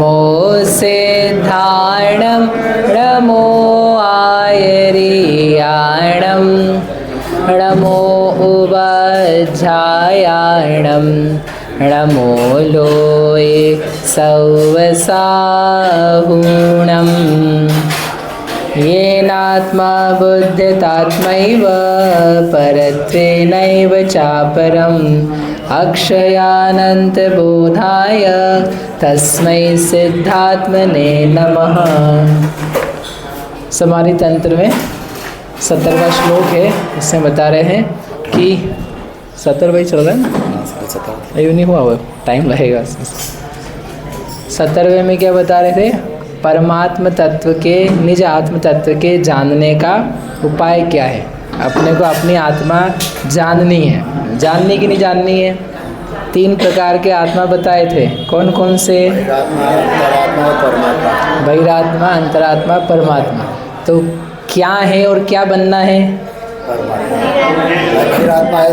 नमो सिद्धार्णं नमो आयर्याणं नमो उपाध्यायाणं नमो लोये सौवसाहुणम् येनात्मा बुद्धितात्मैव परत्वेनैव चापरम् अक्षयानन्तबोधाय तस्मै सिद्धात्मने नमः। समाधि तंत्र में 70वां श्लोक है। इसमें बता रहे हैं कि 70 वही चल रहा है ना, अभी नहीं हुआ, टाइम लगेगा। 70वें में क्या बता रहे थे? परमात्म तत्व के, निज आत्म तत्व के जानने का उपाय क्या है। अपने को अपनी आत्मा जाननी है। जाननी कि नहीं जाननी है? 3 प्रकार के आत्मा बताए थे। कौन कौन से? बहिरात्मा, अंतरात्मा, परमात्मा। तो क्या है और क्या बनना है? बहिरात्मा है,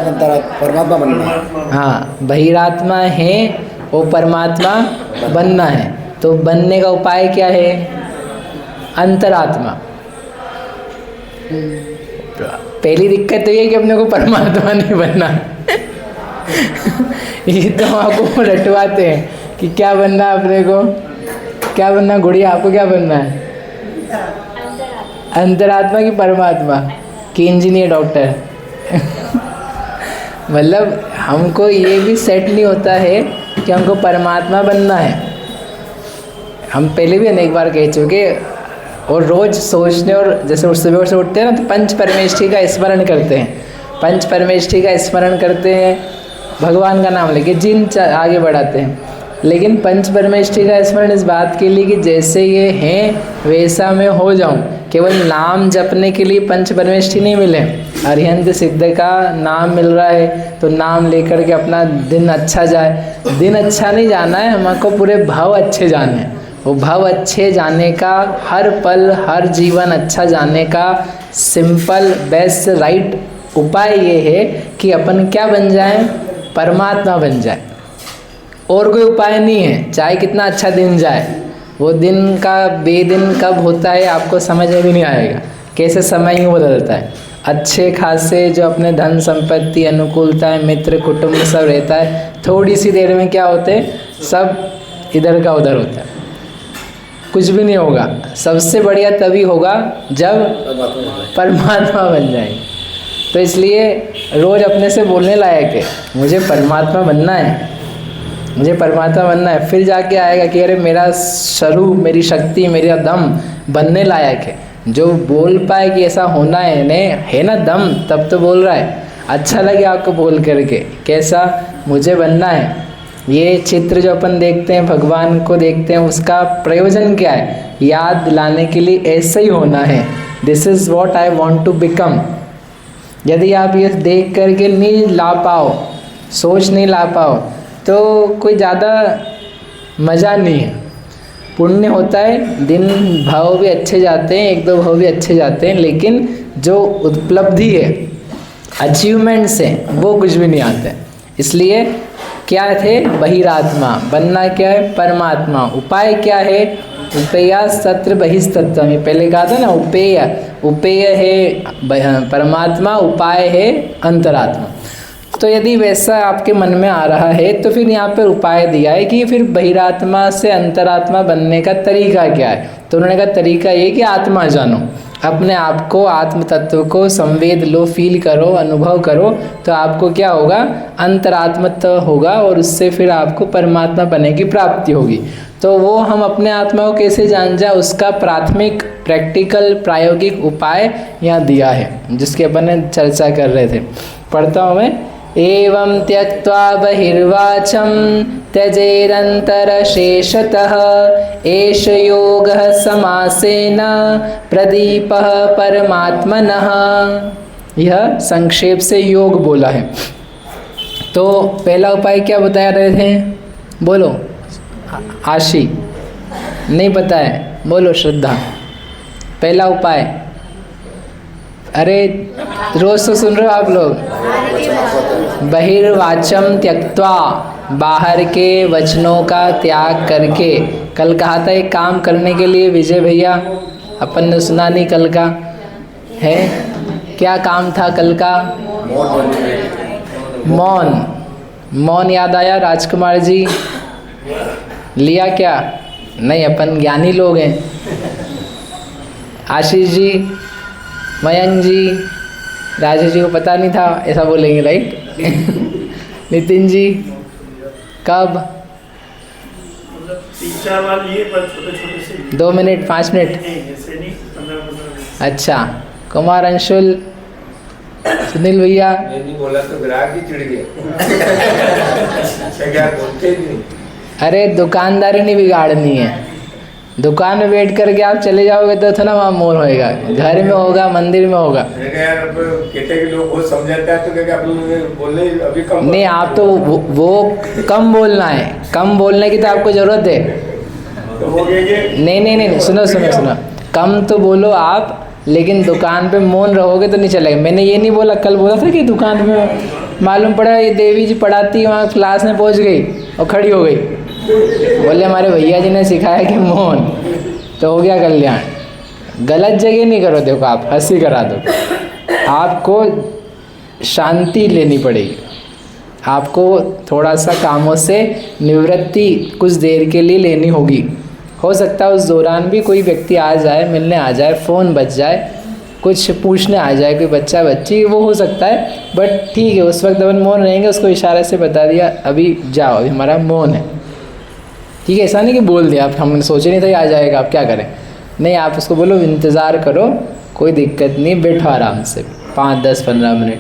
परमात्मा बनना है। हाँ, बहिरात्मा है और परमात्मा बनना है। तो बनने का उपाय क्या है? अंतरात्मा। पहली दिक्कत तो ये कि अपने को परमात्मा नहीं बनना। ये तो आपको रटवाते हैं कि क्या बनना है अपने को, क्या बनना गुड़िया, आपको क्या बनना है? अंतरात्मा की परमात्मा कि इंजीनियर, डॉक्टर। मतलब हमको ये भी सेट नहीं होता है कि हमको परमात्मा बनना है। हम पहले भी अनेक बार कह चुके, और रोज़ सोचने, और जैसे सुबह से उठते हैं ना तो पंच परमेष्ठी का स्मरण करते हैं। पंच परमेष्ठी का स्मरण करते हैं, भगवान का नाम लेके जिन आगे बढ़ाते हैं। लेकिन पंच परमेष्ठी का स्मरण इस बात के लिए कि जैसे ये हैं वैसा मैं हो जाऊं। केवल नाम जपने के लिए पंच परमेष्ठी नहीं मिले। अरिहंत सिद्ध का नाम मिल रहा है तो नाम लेकर के अपना दिन अच्छा जाए। दिन अच्छा नहीं जाना है, हमको पूरे भाव अच्छे जाने हैं। वो भाव अच्छे जाने का, हर पल हर जीवन अच्छा जाने का सिंपल बेस्ट राइट उपाय ये है कि अपन क्या बन जाए? परमात्मा बन जाए। और कोई उपाय नहीं है। चाहे कितना अच्छा दिन जाए, वो दिन का बेदिन कब होता है आपको समझ में भी नहीं आएगा। कैसे समय ही बदलता है। अच्छे खासे जो अपने धन संपत्ति, अनुकूलता है, मित्र कुटुंब सब रहता है, थोड़ी सी देर में क्या होते हैं? सब इधर का उधर होता है, कुछ भी नहीं होगा। सबसे बढ़िया तभी होगा जब परमात्मा बन जाए। तो इसलिए रोज़ अपने से बोलने लायक है, मुझे परमात्मा बनना है, मुझे परमात्मा बनना है। फिर जाके आएगा कि अरे मेरा स्वरूप, मेरी शक्ति, मेरा दम बनने लायक है। जो बोल पाए कि ऐसा होना है, नहीं है ना दम, तब तो बोल रहा है। अच्छा लगे आपको बोल करके, कैसा? मुझे बनना है। ये चित्र जो अपन देखते हैं, भगवान को देखते हैं, उसका प्रयोजन क्या है? याद दिलाने के लिए ऐसे ही होना है। This is what I want to become. यदि आप ये देख करके नहीं ला पाओ, सोच नहीं ला पाओ, तो कोई ज़्यादा मज़ा नहीं है। पुण्य होता है, दिन भाव भी अच्छे जाते हैं, 1-2 भाव भी अच्छे जाते हैं, लेकिन जो उपलब्धि है, अचीवमेंट्स हैं, वो कुछ भी नहीं आते। इसलिए क्या थे? बहिरात्मा बनना। क्या है? परमात्मा। उपाय क्या है? उपेया सत्र बहिस्तत्व में पहले कहा था ना, उपेय। उपेय है परमात्मा, उपाय है अंतरात्मा। तो यदि वैसा आपके मन में आ रहा है तो फिर यहाँ पर उपाय दिया है कि फिर बहिरात्मा से अंतरात्मा बनने का तरीका क्या है। तो उन्होंने कहा तरीका ये कि आत्मा जानो, अपने आप को, आत्म तत्व को संवेद लो, फील करो, अनुभव करो, तो आपको क्या होगा? अंतरात्मत्व होगा और उससे फिर आपको परमात्मा बनने की प्राप्ति होगी। तो वो हम अपने आत्मा को कैसे जान जाए, उसका प्राथमिक प्रैक्टिकल प्रायोगिक उपाय यहाँ दिया है, जिसके अपन ने चर्चा कर रहे थे। पढ़ता हूँ मैं। एवं त्यक्त्वा बहिर्वाचं त्यजेरन्तरशेषतः एष योगः समासेन प्रदीपः परमात्मनः। यह संक्षेप से योग बोला है। तो पहला उपाय क्या बताया रहे थे? बोलो आशी। नहीं पता है? बोलो श्रद्धा। पहला उपाय, अरे रोज तो सुन रहे हो आप लोग। बहिर्वाचम त्यक्त्वा, बाहर के वचनों का त्याग करके। कल कहा था एक काम करने के लिए विजय भैया, अपन ने सुना नहीं कल का है, क्या काम था कल का? मौन। मौन याद आया राजकुमार जी? लिया क्या? नहीं, अपन ज्ञानी लोग हैं। आशीष जी, मयंक जी, राजेश जी को पता नहीं था, ऐसा बोलेंगे राइट? नितिन जी कब? 3-4 बार लिए पर छोटे-छोटे से। 2 मिनट 5 मिनट? ऐसे नहीं, 15-15 मिनट। अच्छा, कुमार अंशुल, सुनील भैया। मैं नहीं बोला तो ग्राहक ही चिढ़ गया। क्या बोलते ही नहीं। अरे दुकानदारी नहीं बिगाड़नी है, दुकान में वेट करके आप चले जाओगे तो थोड़ा वहाँ मोर होएगा, घर में होगा, मंदिर में होगा। मैंने कहा यार, अब कहते हैं कि लोग बहुत समझाते हैं, तो क्या आप लोग बोलने अभी कम नहीं, आप तो वो कम बोलना है, कम बोलने की तो आपको ज़रूरत है। तो हो गया ये। नहीं, सुनो, कम तो बोलो आप, लेकिन दुकान पे मौन रहोगे तो नहीं चलेगा। मैंने ये नहीं बोला, कल बोला था कि दुकान में मालूम पड़ा ये देवी जी पढ़ाती है, वहाँ क्लास में पहुँच गई और खड़ी हो गई, बोले हमारे भैया जी ने सिखाया कि मौन, तो हो गया कल्याण। गलत जगह नहीं करो, देखो आप हंसी करा दो, आपको शांति लेनी पड़ेगी, आपको थोड़ा सा कामों से निवृत्ति कुछ देर के लिए लेनी होगी। हो सकता है उस दौरान भी कोई व्यक्ति आ जाए, मिलने आ जाए, फ़ोन बज जाए, कुछ पूछने आ जाए, कोई बच्चा बच्ची, वो हो सकता है, बट ठीक है, उस वक्त अपन मौन रहेंगे, उसको इशारे से बता दिया अभी जाओ, अभी हमारा मौन है, ठीक है। ऐसा नहीं कि बोल दिया, आप हमने सोचे नहीं था आ जाएगा, आप क्या करें, नहीं, आप उसको बोलो इंतज़ार करो, कोई दिक्कत नहीं, बैठो आराम से 5, 10, 15 मिनट,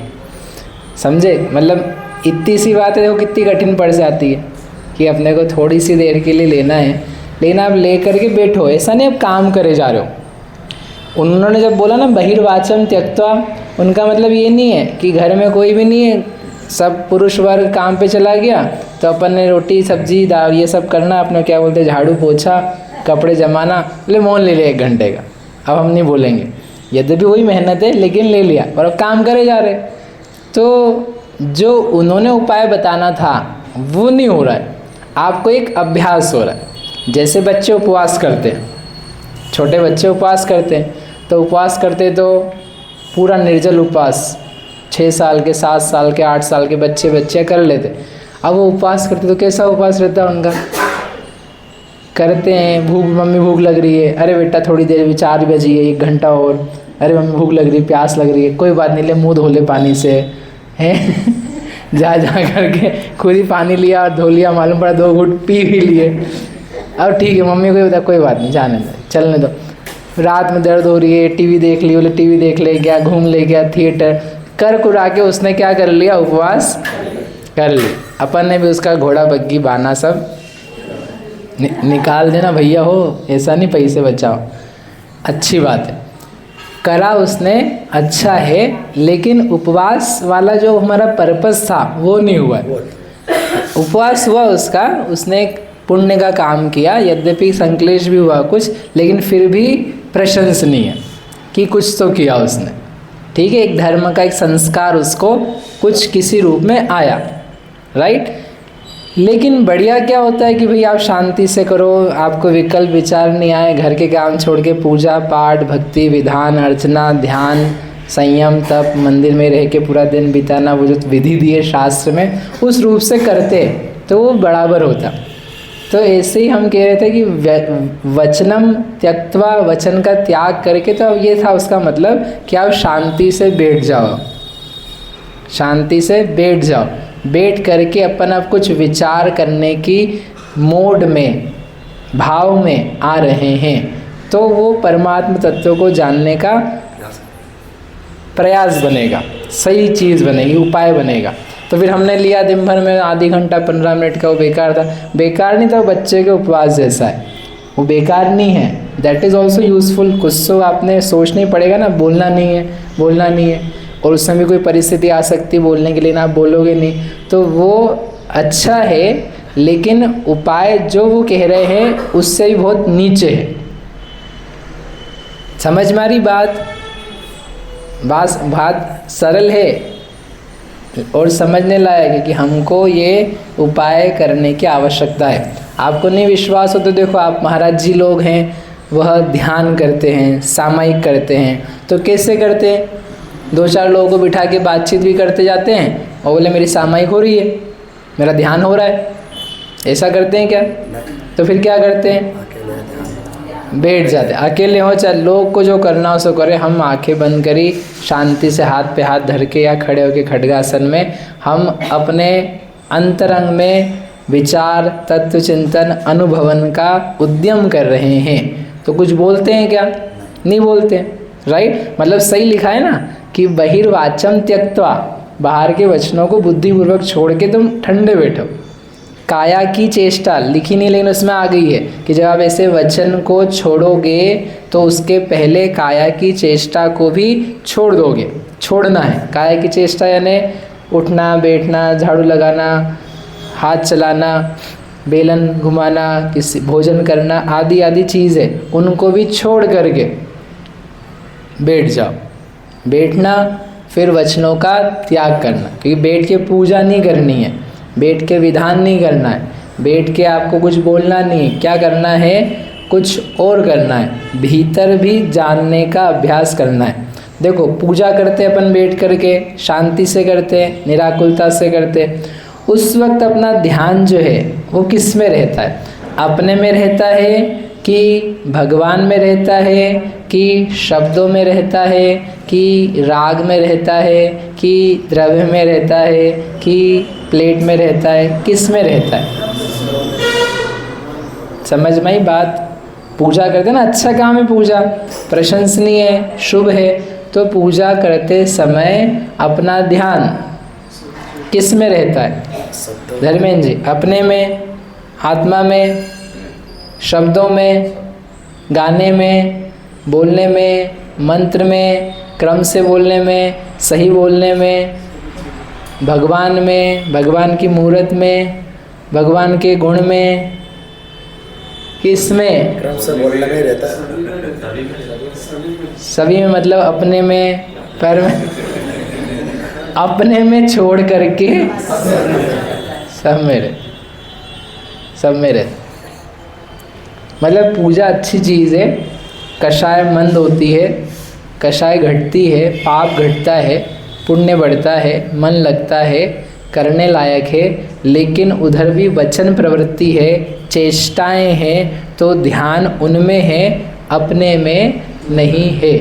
समझे? मतलब इतनी सी बात है, देखो कितनी कठिन पड़ जाती है कि अपने को थोड़ी सी देर के लिए लेना है, लेकिन आप ले करके बैठो, ऐसा नहीं आप काम करे जा रहे हो। उन्होंने जब बोला ना बहिर्वाचम त्यक्त्वा, उनका मतलब ये नहीं है कि घर में कोई भी नहीं है, सब पुरुष वर्ग काम पे चला गया, तो अपन ने रोटी सब्जी दाल ये सब करना, अपने क्या बोलते हैं झाड़ू पोछा कपड़े जमाना, बोले मौन ले लिया 1 घंटे का, अब हम नहीं बोलेंगे, यद्यपि वही मेहनत है लेकिन ले लिया, और अब काम करे जा रहे। तो जो उन्होंने उपाय बताना था वो नहीं हो रहा है, आपको एक अभ्यास हो रहा है। जैसे बच्चे उपवास करते हैं, छोटे बच्चे उपवास करते हैं, तो उपवास करते तो पूरा निर्जल उपवास 6 साल के 7 साल के 8 साल के बच्चे कर लेते। अब वो उपवास करते तो कैसा उपवास रहता है उनका? करते हैं, भूख, मम्मी भूख लग रही है, अरे बेटा थोड़ी देर भी 4 बजी है, 1 घंटा और, अरे मम्मी भूख लग रही है, प्यास लग रही है, कोई बात नहीं, ले मुँह धो ले पानी से, हैं जा करके खुद ही पानी लिया और धो लिया, मालूम पड़ा 2 घूंट पी भी लिए, अब ठीक है, मम्मी को बता कोई बात नहीं, जाने दो, चलने दो। रात में दर्द हो रही है, टीवी देख ली, बोले टीवी देख ले गया, घूम ले गया थिएटर, कर कुरा के उसने क्या कर लिया, उपवास कर लिया। अपन ने भी उसका घोड़ा बग्गी बाना सब निकाल देना भैया, हो ऐसा नहीं, पैसे बचाओ, अच्छी बात है, करा उसने, अच्छा है, लेकिन उपवास वाला जो हमारा पर्पस था वो नहीं हुआ। उपवास हुआ उसका, उसने एक पुण्य का काम किया, यद्यपि संक्लेश भी हुआ कुछ, लेकिन फिर भी प्रशंसनीय है कि कुछ तो किया उसने, ठीक है, एक धर्म का एक संस्कार उसको कुछ किसी रूप में आया, राइट। लेकिन बढ़िया क्या होता है कि भाई आप शांति से करो, आपको विकल्प विचार नहीं आए, घर के काम छोड़ के पूजा पाठ भक्ति विधान अर्चना ध्यान संयम तप मंदिर में रह के पूरा दिन बिताना, वो जो विधि दी है शास्त्र में, उस रूप से करते तो वो बराबर होता। तो ऐसे ही हम कह रहे थे कि वचनम त्यक्त्वा, वचन का त्याग करके, तो अब ये था उसका मतलब कि आप शांति से बैठ जाओ, शांति से बैठ जाओ, बैठ करके अपन अब कुछ विचार करने की मोड में भाव में आ रहे हैं, तो वो परमात्म तत्व को जानने का प्रयास बनेगा, सही चीज़ बनेगी, उपाय बनेगा। तो फिर हमने लिया दिन भर में आधी घंटा 15 मिनट का, वो बेकार था, बेकार नहीं था, वो बच्चे के उपवास जैसा है, वो बेकार नहीं है, दैट इज़ ऑल्सो यूज़फुल। कुछ तो आपने सोचना ही पड़ेगा ना, बोलना नहीं है, बोलना नहीं है, और उस समय कोई परिस्थिति आ सकती है बोलने के लिए, ना आप बोलोगे नहीं, तो वो अच्छा है, लेकिन उपाय जो वो कह रहे हैं उससे भी बहुत नीचे है। समझ मारी बात सरल है, और समझने लायक है कि हमको ये उपाय करने की आवश्यकता है। आपको नहीं विश्वास हो तो देखो, आप महाराज जी लोग हैं, वह ध्यान करते हैं, सामायिक करते हैं। तो कैसे करते हैं? 2-4 लोगों को बिठा के बातचीत भी करते जाते हैं और बोले मेरी सामायिक हो रही है, मेरा ध्यान हो रहा है। ऐसा करते हैं क्या? तो फिर क्या करते हैं? बैठ जाते। अकेले हो चाहे लोग को जो करना हो सो करे, हम आंखें बंद करी शांति से हाथ पे हाथ धर के या खड़े होके खड्गासन में हम अपने अंतरंग में विचार, तत्व चिंतन, अनुभवन का उद्यम कर रहे हैं। तो कुछ बोलते हैं क्या? नहीं बोलते, राइट? मतलब सही लिखा है ना कि बहिर्वाचम त्यक्त्वा, बाहर के वचनों को बुद्धिपूर्वक छोड़ के तुम ठंडे बैठो। काया की चेष्टा लिखी नहीं, लेकिन उसमें आ गई है कि जब आप ऐसे वचन को छोड़ोगे तो उसके पहले काया की चेष्टा को भी छोड़ दोगे। छोड़ना है काया की चेष्टा, यानी उठना, बैठना, झाड़ू लगाना, हाथ चलाना, बेलन घुमाना, किसी भोजन करना आदि आदि चीज़ें, उनको भी छोड़ करके बैठ जाओ। बैठना, फिर वचनों का त्याग करना, क्योंकि बैठ के पूजा नहीं करनी है, बैठ के विधान नहीं करना है, बैठ के आपको कुछ बोलना नहीं है। क्या करना है? कुछ और करना है, भीतर भी जानने का अभ्यास करना है। देखो पूजा करते अपन बैठ करके शांति से करते हैं, निराकुलता से करते हैं। उस वक्त अपना ध्यान जो है वो किस में रहता है? अपने में रहता है कि भगवान में रहता है, कि शब्दों में रहता है, कि राग में रहता है, कि द्रव्य में रहता है, कि प्लेट में रहता है? किस में रहता है? समझ में आई बात? पूजा करते ना, अच्छा काम है पूजा, प्रशंसनीय है, शुभ है। तो पूजा करते समय अपना ध्यान किस में रहता है? धर्मेंद्र जी, अपने में, आत्मा में, शब्दों में, गाने में, बोलने में, मंत्र में, क्रम से बोलने में, सही बोलने में, भगवान में, भगवान की मूर्त में, भगवान के गुण में, किसमें? क्रम से बोलने में रहता है। सभी में, मतलब अपने में, पर में, अपने में छोड़ करके सब मेरे, सब मेरे। मतलब पूजा अच्छी चीज़ है, कषाय मंद होती है, कषाय घटती है, पाप घटता है, पुण्य बढ़ता है, मन लगता है, करने लायक है। लेकिन उधर भी वचन प्रवृत्ति है, चेष्टाएं हैं, तो ध्यान उनमें है, अपने में नहीं है।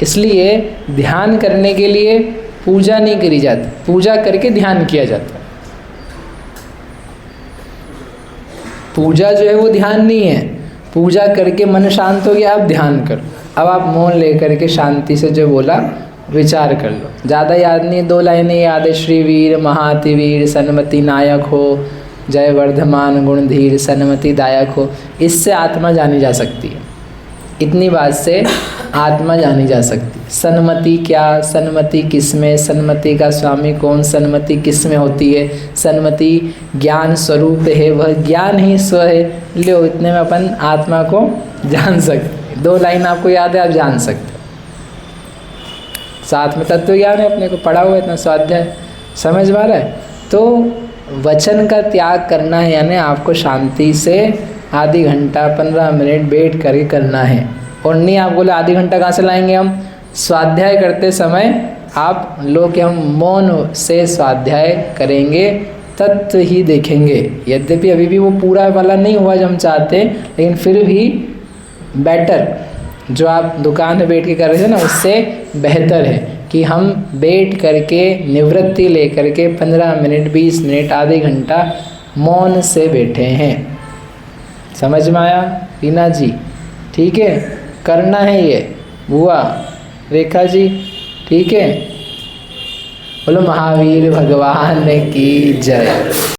इसलिए ध्यान करने के लिए पूजा नहीं करी जाती, पूजा करके ध्यान किया जाता है। पूजा जो है वो ध्यान नहीं है, पूजा करके मन शांत हो गया, आप ध्यान करो। अब आप मौन लेकर के शांति से जो बोला विचार कर लो। ज़्यादा याद नहीं, 2 लाइनें याद है। श्री वीर महातिवीर सन्मति नायक हो, जय वर्धमान गुणधीर सन्मति दायक हो। इससे आत्मा जानी जा सकती है, इतनी बात से आत्मा जानी जा सकती है। सन्मति क्या, सन्मति किसमें, सन्मति का स्वामी कौन, सन्मति किसमें होती है? सन्मति ज्ञान स्वरूप है, वह ज्ञान ही स्व है। लो, इतने में अपन आत्मा को जान सकते। 2 लाइन आपको याद है, आप जान सकते। साथ में तत्व ज्ञान है, अपने को पढ़ा हुआ है, इतना स्वाध्याय समझ में आ रहा है। तो वचन का त्याग करना है, यानी आपको शांति से आधी घंटा 15 मिनट बैठ कर करना है। और नहीं आप बोले आधी घंटा कहाँ से लाएंगे हम? स्वाध्याय करते समय आप लोग कि हम मौन से स्वाध्याय करेंगे, तत्व ही देखेंगे। यद्यपि अभी भी वो पूरा वाला नहीं हुआ जो हम चाहते, लेकिन फिर भी बेटर, जो आप दुकान में बैठ के कर रहे थे ना, उससे बेहतर है कि हम बैठ करके निवृत्ति ले करके 15 मिनट, 20 मिनट, आधे घंटा मौन से बैठे हैं। समझ में आया रीना जी? ठीक है, करना है ये। बुआ रेखा जी, ठीक है? बोलो महावीर भगवान की जय।